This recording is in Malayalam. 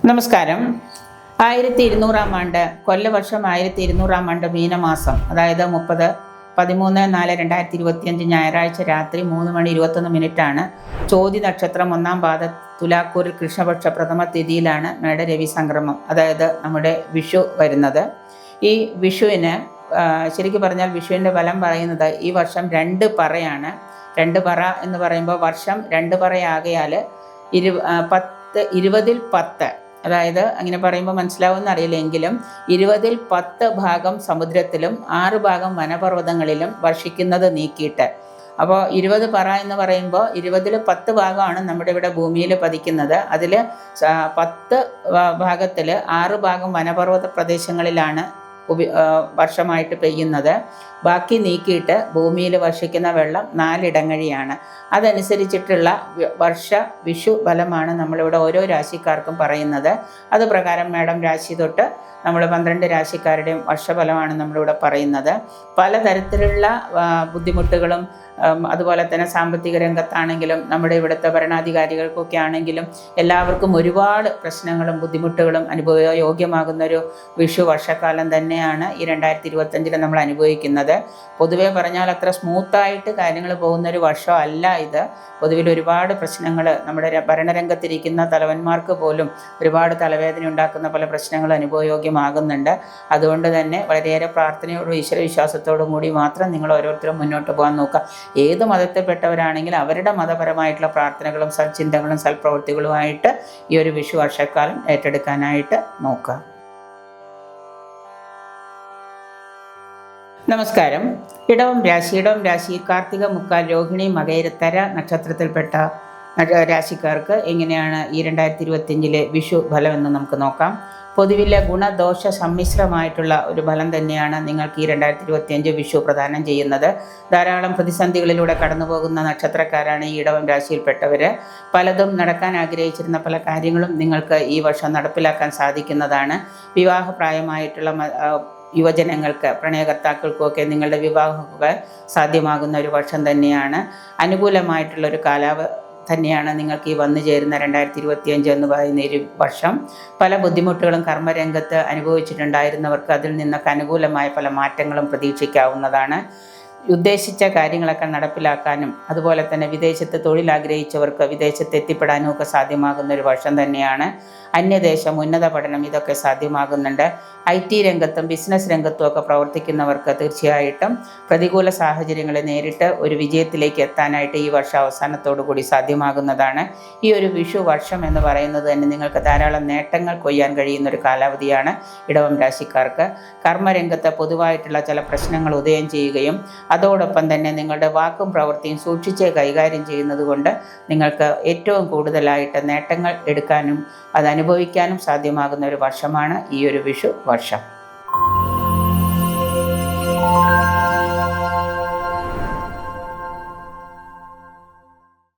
നമസ്കാരം. 1200 ആണ്ട് കൊല്ലവർഷം 1200 ആണ്ട് മീനമാസം, അതായത് 13/4/2025 ഞായറാഴ്ച രാത്രി 3:21 ചോതി നക്ഷത്രം 1-ാം പാദ തുലാക്കൂറിൽ കൃഷ്ണപക്ഷ പ്രഥമ തിഥിയിലാണ് മേടരവി സംക്രമം, അതായത് നമ്മുടെ വിഷു വരുന്നത്. ഈ വിഷുവിന് ശരിക്കും പറഞ്ഞാൽ വിഷുവിൻ്റെ ഫലം പറയുന്നത് ഈ വർഷം 2 പറയാണ്. 2 പറ എന്ന് പറയുമ്പോൾ വർഷം 2 പറയാകയാൽ 20ൽ 10, അതായത് അങ്ങനെ പറയുമ്പോൾ മനസ്സിലാവുമെന്ന് അറിയില്ലെങ്കിലും 20ൽ 10 ഭാഗം സമുദ്രത്തിലും 6 ഭാഗം വനപർവ്വതങ്ങളിലും വർഷിക്കുന്നത് നീക്കിയിട്ട്, അപ്പോൾ 20 പറ എന്ന് പറയുമ്പോൾ 20ൽ 10 ഭാഗമാണ് നമ്മുടെ ഇവിടെ ഭൂമിയിൽ പതിക്കുന്നത്. അതിൽ 10 ഭാഗത്തിൽ 6 ഭാഗം വനപർവ്വത പ്രദേശങ്ങളിലാണ് വർഷമായിട്ട് പെയ്യുന്നത്. ബാക്കി നീക്കിയിട്ട് ഭൂമിയിൽ വർഷിക്കുന്ന വെള്ളം 4 ഇടങ്ങഴിയാണ്. അതനുസരിച്ചിട്ടുള്ള വിഷു ഫലമാണ് നമ്മളിവിടെ ഓരോ രാശിക്കാർക്കും പറയുന്നത്. അത് പ്രകാരം മേടം രാശി തൊട്ട് നമ്മൾ 12 രാശിക്കാരുടെയും വർഷഫലമാണ് നമ്മളിവിടെ പറയുന്നത്. പലതരത്തിലുള്ള ബുദ്ധിമുട്ടുകളും അതുപോലെ തന്നെ സാമ്പത്തിക രംഗത്താണെങ്കിലും നമ്മുടെ ഇവിടുത്തെ ഭരണാധികാരികൾക്കൊക്കെ ആണെങ്കിലും എല്ലാവർക്കും ഒരുപാട് പ്രശ്നങ്ങളും ബുദ്ധിമുട്ടുകളും അനുഭവയോഗ്യമാകുന്നൊരു വിഷു വർഷക്കാലം തന്നെയാണ് ഈ 2025 നമ്മൾ അനുഭവിക്കുന്നത്. പൊതുവേ പറഞ്ഞാൽ അത്ര സ്മൂത്തായിട്ട് കാര്യങ്ങൾ പോകുന്നൊരു വർഷമല്ല ഇത്. പൊതുവിൽ ഒരുപാട് പ്രശ്നങ്ങൾ നമ്മുടെ ഭരണരംഗത്തിരിക്കുന്ന തലവന്മാർക്ക് പോലും ഒരുപാട് തലവേദന ഉണ്ടാക്കുന്ന പല പ്രശ്നങ്ങളും അനുഭവയോഗ്യമാകുന്നുണ്ട്. അതുകൊണ്ട് തന്നെ വളരെയേറെ പ്രാർത്ഥനയോടും ഈശ്വരവിശ്വാസത്തോടും കൂടി മാത്രം നിങ്ങൾ ഓരോരുത്തരും മുന്നോട്ട് പോകാൻ നോക്കുക. ഏത് മതത്തിൽപ്പെട്ടവരാണെങ്കിലും അവരുടെ മതപരമായിട്ടുള്ള പ്രാർത്ഥനകളും സൽചിന്തകളും സൽപ്രവൃത്തികളുമായിട്ട് ഈ ഒരു വിഷു വർഷക്കാലം ഏറ്റെടുക്കാനായിട്ട് നോക്കുക. നമസ്കാരം. ഇടവം രാശി കാർത്തിക മുക്കാൽ രോഹിണി മകയിരത്തര നക്ഷത്രത്തിൽപ്പെട്ട രാശിക്കാർക്ക് എങ്ങനെയാണ് ഈ 2025 വിഷു ഫലം എന്ന് നമുക്ക് നോക്കാം. പൊതുവിലെ ഗുണദോഷ സമ്മിശ്രമായിട്ടുള്ള ഒരു ഫലം തന്നെയാണ് നിങ്ങൾക്ക് ഈ 2025 വിഷു പ്രദാനം ചെയ്യുന്നത്. ധാരാളം പ്രതിസന്ധികളിലൂടെ കടന്നു പോകുന്ന നക്ഷത്രക്കാരാണ് ഈ ഇടവം രാശിയിൽപ്പെട്ടവർ. പലതും നടക്കാൻ ആഗ്രഹിച്ചിരുന്ന പല കാര്യങ്ങളും നിങ്ങൾക്ക് ഈ വർഷം നടപ്പിലാക്കാൻ സാധിക്കുന്നതാണ്. വിവാഹപ്രായമായിട്ടുള്ള യുവജനങ്ങൾക്ക്, പ്രണയകർത്താക്കൾക്കുമൊക്കെ നിങ്ങളുടെ വിവാഹമൊക്കെ സാധ്യമാകുന്ന ഒരു വർഷം തന്നെയാണ്. അനുകൂലമായിട്ടുള്ളൊരു തന്നെയാണ് നിങ്ങൾക്ക് ഈ വന്നു ചേരുന്ന 2025 എന്ന് പറയുന്ന ഒരു വർഷം. പല ബുദ്ധിമുട്ടുകളും കർമ്മരംഗത്ത് അനുഭവിച്ചിട്ടുണ്ടായിരുന്നവർക്ക് അതിൽ നിന്നൊക്കെ അനുകൂലമായ പല മാറ്റങ്ങളും പ്രതീക്ഷിക്കാവുന്നതാണ്. ഉദ്ദേശിച്ച കാര്യങ്ങളൊക്കെ നടപ്പിലാക്കാനും അതുപോലെ തന്നെ വിദേശത്ത് തൊഴിൽ ആഗ്രഹിച്ചവർക്ക് വിദേശത്ത് എത്തിപ്പെടാനും ഒക്കെ സാധ്യമാകുന്ന ഒരു വർഷം തന്നെയാണ്. അന്യദേശം, ഉന്നത പഠനം, ഇതൊക്കെ സാധ്യമാകുന്നുണ്ട്. IT രംഗത്തും ബിസിനസ് രംഗത്തും ഒക്കെ പ്രവർത്തിക്കുന്നവർക്ക് തീർച്ചയായിട്ടും പ്രതികൂല സാഹചര്യങ്ങളെ നേരിട്ട് ഒരു വിജയത്തിലേക്ക് എത്താനായിട്ട് ഈ വർഷം അവസാനത്തോടു കൂടി സാധ്യമാകുന്നതാണ്. ഈ ഒരു വിഷു വർഷം എന്ന് പറയുന്നത് തന്നെ നിങ്ങൾക്ക് ധാരാളം നേട്ടങ്ങൾ കൊയ്യാൻ കഴിയുന്ന ഒരു കാലാവധിയാണ് ഇടവം രാശിക്കാർക്ക്. കർമ്മരംഗത്ത് പൊതുവായിട്ടുള്ള ചില പ്രശ്നങ്ങൾ ഉദയം ചെയ്യുകയും അതോടൊപ്പം തന്നെ നിങ്ങളുടെ വാക്കും പ്രവൃത്തിയും സൂക്ഷിച്ച് കൈകാര്യം ചെയ്യുന്നത് കൊണ്ട് നിങ്ങൾക്ക് ഏറ്റവും കൂടുതലായിട്ട് നേട്ടങ്ങൾ എടുക്കാനും അത് അനുഭവിക്കാനും സാധ്യമാകുന്ന ഒരു വർഷമാണ് ഈ ഒരു വിഷു വർഷം.